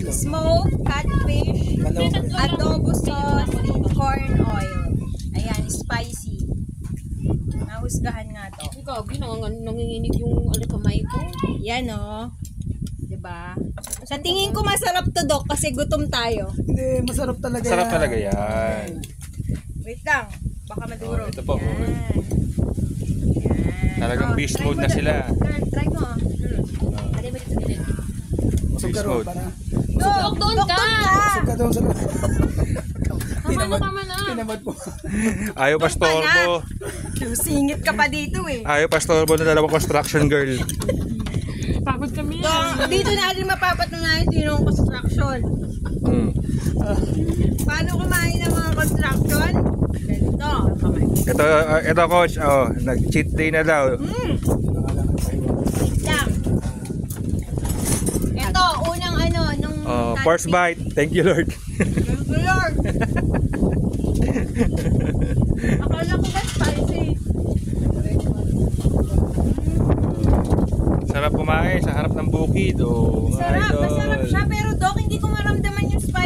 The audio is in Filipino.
Smoke, catfish, adobo sauce, and corn oil. Ayan, spicy. Nahusgahan nga to. Ikaw, nanginginig yung kamay ko. Yan o. Diba? Sa tingin ko masarap to, Dok, kasi gutom tayo. Hindi, masarap talaga Sarap yan. talaga yan. Wait lang. Baka maduro. Oh, ito po. Yan. Yan. Talagang Oh, beast try mode mo na sila. Try mo. Alay mo dito din. Busog ka Beast ron, mode. para. Dok, doon ka! Busog ka doon sa... Tama na. Tinamad po. Ayaw pastorbo. Singit ka pa dito eh. Ayaw pastorbo na dalawang construction girl. Pagod kami So, yan. dito natin mapapatunayan sino ang construction. Mm. Paano kumain ng mga construction? Ganito. Ito coach, oh, nag-cheat day na daw. Wait lang. Ito, unang ano, nung... Oh, first bite. Thank you Lord. Thank you, Lord. Akala ko ba spicy? Sarap kumain sa harap ng bukid. Oh, mga Sarap, idol. masarap siya. Pero Dok, hindi ko maramdaman yung spicy.